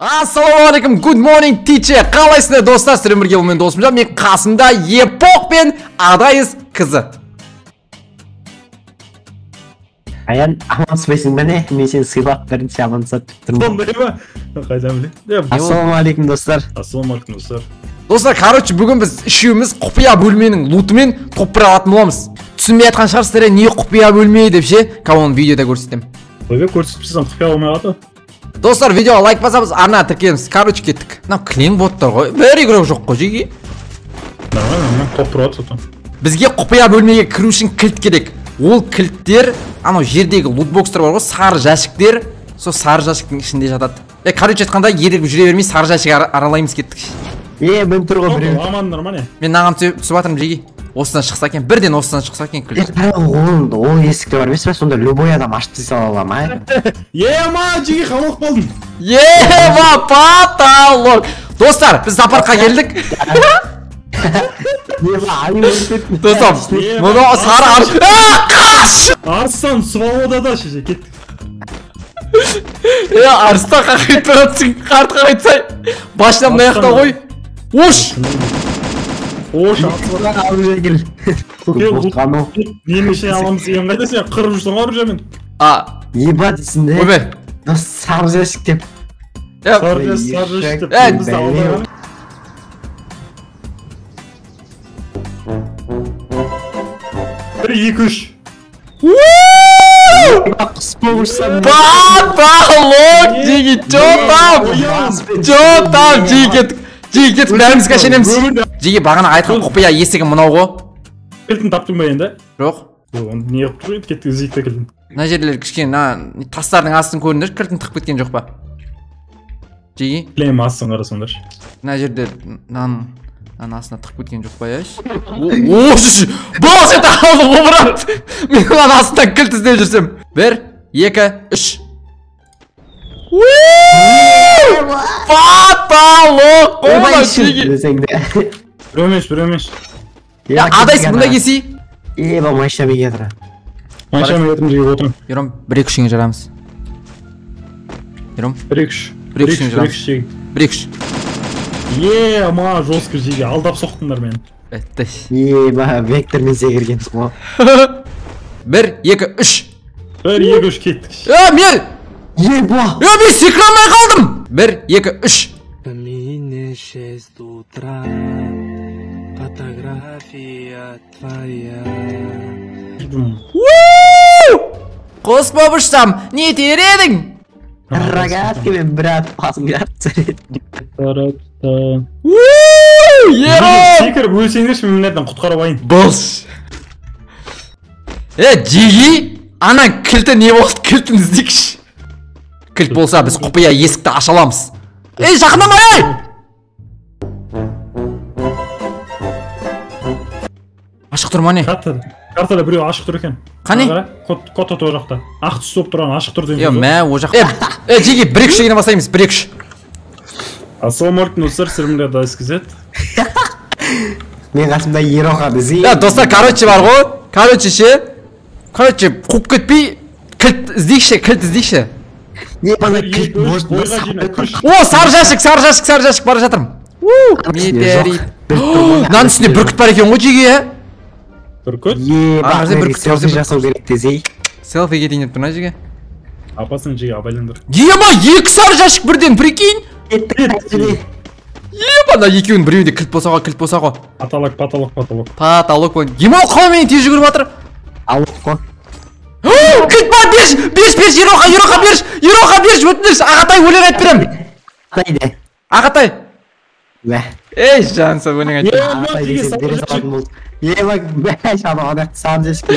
Ассалаумағалейкум, good morning teacher. Қалайсыңдар достар? Сіздермен бірге мен досымжан. Мен қасымда Епоқ пен Адайыз қызы. Аян, амансызбайсың ба не? Мен сені сыйлап бірінші амансатып тұрмын. Сондай ма? Қайдан білем? Ассалаумағалейкум достар. Ассалаумағалейкум достар. Достар, короче, бүгін біз үшеуміз құпия бөлменің лутымен топ алатын боламыз. Түсінбей жатқан шығарсыздар, не құпия бөлме деп ше? Кавон видеода көрсетем. Ойбе көрсетпесем құпия болмай қалды. Достар, видеоға лайк басамыз, арна тіркелеміз. Короче, кеттік. Мынау кілең боттар ғой. Бір игрок жоқ қой, жеге. Нормально, топ тұрады содан. Бізге құпия бөлмеге кіру үшін кілт керек. Ол кілттер, анау жердегі лутбокстар бар ғой, сары жәшіктер, сол сары жәшіктің ішінде жатады. Короче айтқанда, еріп жүре бермей сары жәшік аралаймыз кеттік. Мен тұр ғой біреу. Аман нормально. Мен наған түсіп атырмын жеге. Осыдан шықса екен, бірден осыдан шықса екен кілт. Ол есікте бар емес пе? Сонда любой адам ашып сала ала ма? Ема, жеге қалалық болдым. Ема, потолок. Достар, біз сапарға келдік. Достар, мұны сары арш. Қаш! Арыстан свободада шеше кеттік. Арыстан қақайт баратсың, қартқа қайтсай. Башынан маяқта ғой. Ош! Ош, атылар. Немеше аламыз еген қайда сен қырып жүрсің ғарып жәмен. Еба дейсің де? Өбе. Сары жәшік деп. Сары жәшік деп. Бізді алдырған. Бір, екі, үш. Потолок, жеге, чо там, жеге кеттік, бәріміз кәшенеміз. Жеге, бағана айтқан құпия есігім мұнау ғой. Кілтін таптың ба енді? Жоқ. Не қып тұр еді, кеттік зейікті кілтін. Мына жерлер кішкене, тастардың астын көріндер, кілтін тықып кеткен жоқ па? Жеге? Білейм астын қарасыңдар. Мына жердер, нан астына тықып кеткен жоқ па, яш? Ош! Бұл сеті алды ғымырат! Мен ұлан астынан кілт іздеп жүрсем. 1, 2, 3. Потолок! Ола жеге! Бір емес. Адайсың бұнда кесі? Еба майшаме кетірі. Майшаме кетім жеге отырым. Ером, 1-2 жарамыз. Ером? 1-2 жарамыз. 1-2. Ема, жостқы жеге, алдап соқтыңдар мен. Бәтті. Еба, вектормен секіргенсің ғой. 1, 2, 3. 1, 2, 3 кеттік. Мен! Еба! Мен секірамай қалдым! 1, 2, 3. Мне 6 утра, фотография твоя. Қос болып ұшсам, не тер едің? Рогатки мен брат пасыңдар түсіреді. Ером! Секіріп өлсеңдерші мемлекеттен құтқарып айын. Болш! Жеги, ана кілті не болды? Кілтін іздейікші. Кілт болса, біз құпия есікті аша аламыз. Жақындамай! Ашық тұр ма не? Картада біреу ашық тұр екен. Қане? Кот оты о жақта. Ақ түсіп тұрған ашық тұр деген. Мә, о жақта. Жеги, 1-2 шегіне басаймыз, 1-2. Ассалаумағалейкум достар, сіздермен Адайыз қызет. Мен қасымда ероқа дезей. Достар, короче бар ғой. Короче ше. Короче, қуып кетпей, кілт іздейікші. Не бана кілт бошты. О, сары жәшік бара жатырмын. Метеорит. Нан үстіне бүркіт бар екен ғой жеге, ә? Бүркіт? Еба, селфи жасау керек дезей. Селфи кетейін деп тұрна жеге. Апасын жеге абайландар. Ема, 2 сары жәшік бірден, прикинь. Ема, на екеуін біреуінде кілт болса ғой. Потолок. Ема, қаламен тез жүгіріп атыр. Алып қой. Кілт бар, берш, ероқа берш, өтініш. Ағатай өлең айт берем. Ағатай. Ағатай. Бә. Жанса өлең айт берем. Ағатай десе бере салатын болды. Еба, бәш ана одақты сары жәшік.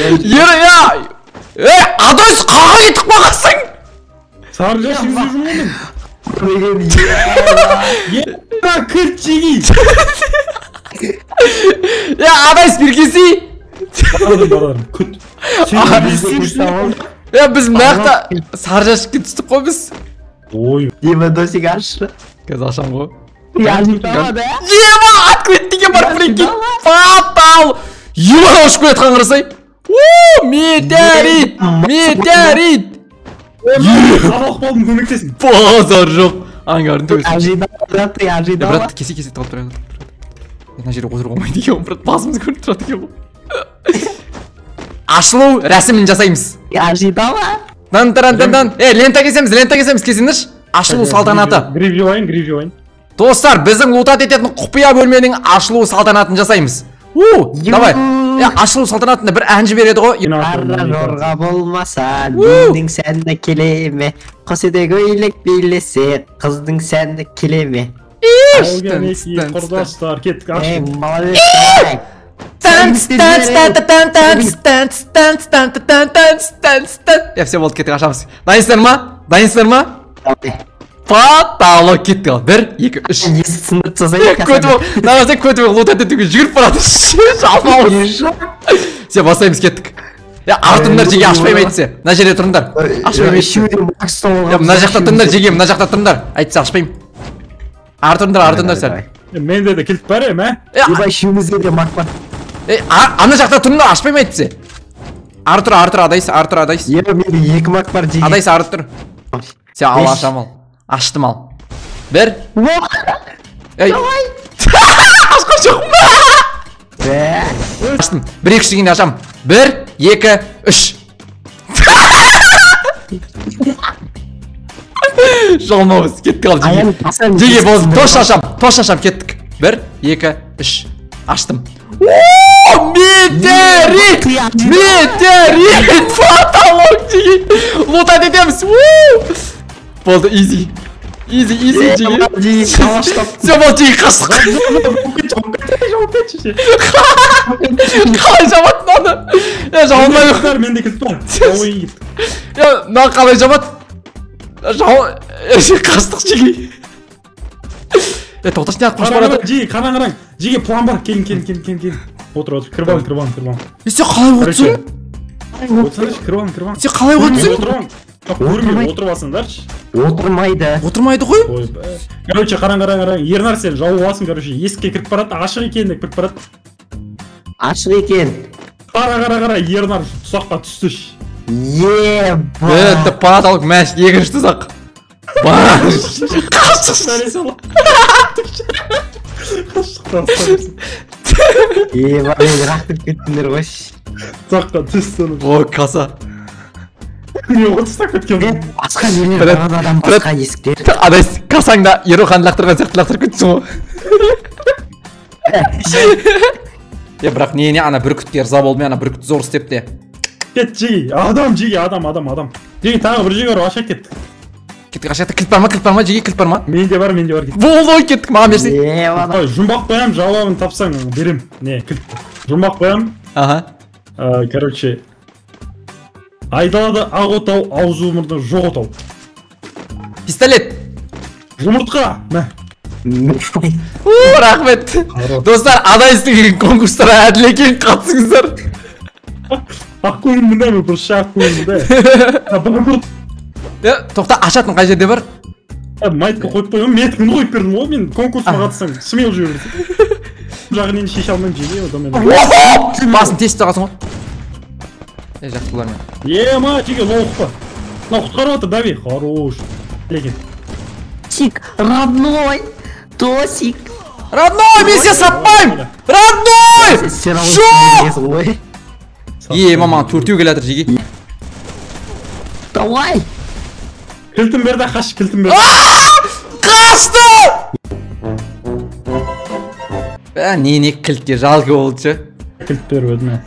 Адайыз қаға кетіп бағасың? Сары жәшік іздеп жүрмедім. Еба, кілт жеги. Адайыз беркесі? Барадым, күт. Біз маяқта сары жәшікке түстік қой біз. Ой. Еба, досик ашы. Қазір ашам ғой. Еба, атқыт деген бар, прикинь. Потал. Еба, ұшып кетқан қарасай. Метеорит! Қабақ болдым көмектесін. Базар жоқ. Аңғардың төбесі. Ожидал. Брат, кесе талып тұрады. Мына жерде отыруға болмайды екен, брат, басымыз көрініп тұрады екен ғой. Ашылу рәсімін жасаймыз. Ожидал. Дан. Лента кесеміз, кесіңдерші. Ашылу салтанаты. Гривжуайын. Достар, біздің лутат ететін құпия бөлменің ашылу салтанатын жасаймыз. Давай. Ашылу салтанатында бір әнші береді ғой. Қара жорға болмаса, діндің сәнді келеме. Қос етек өйлек билесе, қыздың сәнді келеме. Құрдастар, кеттік ашық. Молодец. Все болды, кеттік, ашамыз. Дайынсыздар ма? Потолок кетті ал. 1, 2, 3. Есік сындырып жасайық. Көтіп лутат етуге жүгіріп барады. Жалмауыз. Все, бастаймыз, кеттік. Артындар жеге ашпаймын айтсы. Мына жерде тұрыңдар. Ашпаймын айтсы. Мына жақта тұрыңдар жеге, мына жақта тұрыңдар. Айтсы ашпаймын. Артындар сәл. Менде де кілт бар ем, ә? Ебай шүйімізде де мақ бар. Ана жақта тұрыңдар, ашпаймын айтсы. Артыр, адайсы. Ебай менде 2 мақ бар жеге. Адайсы артыр. Все, ал ашам ал. Аштым ал. 1. Давай. Ашқан жоқым ба? Аштым. 1-2 дегенде ашам. 1, 2, 3. Жалмауыз, кеттік ал жеге. Жеге болды, тош ашам, кеттік. 1, 2, 3. Аштым. Метеорит! Потолок жеге. Лутат етеміз. Болды, easy жеге. Все болды жеге, қастық. Қалай жабат маны? Жауылмай. Менде кілт бар. Ойын кеттік. Мына қалай жабат? Қастық жеге. Тоқташ не ақ қош барады? Жеге, қараң. Жеге план бар. Келін. Отыр. Кірбан. Сен қалай отсың? Отсаңдаршы, кірбан. Сен қалай отсың? Отырмын. Көрмей отырып алсаңдаршы. Отырмайды ғой? Короче, қараң. Ернар сен жауып аласың, короче. Есікке кіріп барады, ашық екен деп кіріп барады. Ашық екен. Қара, Ернар тұсаққа түстіш. Өтті потолок мәш, 2-ші тұсақ. Ебай, рақтып кеттіңдер қош. Тұсаққа түсті. Ой, каса. Не оғы тұсақ кеткен. Басқа нелер барады адам, басқа есіктер. Адай, касаңда Ероханды лақтырған сияқты лақтырып кетсің ғой. Бірақ не, ана бүркітке ырза болмай, ана бүркітті зор істепті. Кет жеге, адам. Жеге, тағы бір жеге аша кеттік. Кеттік ашақта, кілт бар ма, жеге кілт бар ма? Менде бар кеттік. Болды, кеттік, маған берсей. Жұмбақ қоям, жауабын тапсаң берем. Не, кілт. Жұмбақ қоям. Короче, айдалада ақ отау, ауыз өмірді жоқ отау. Пистолет. Жұмыртқа. Рахмет. Достар, адайсың конкурстарға әділ екен, қатысыңыздар. Ақ көңілмінде ме, бір шақ көңілмінде. Тоқта, ашатын қай жерде бар? Майтқа қойып қойым, меткін қойып бердім ғой, мен конкурсыма қатысаң, смел жібердім. Жағын енді шеше алмайым жеге. Басын тесіп тағасың ғой. Жақтылар мен. Ма, жеге, лауық па. Мына құтқарып отыр, дави, хорош. Лекен. Тосик, родной. Родной, мен сен саппайым! Родной! Жоқ! Маман, төртеу келатыр жеге. Давай! Кілтін берді, қаш, кілтін берді. Қашты! Не кілтке жалғы болды ше. Кілт беріп өдім,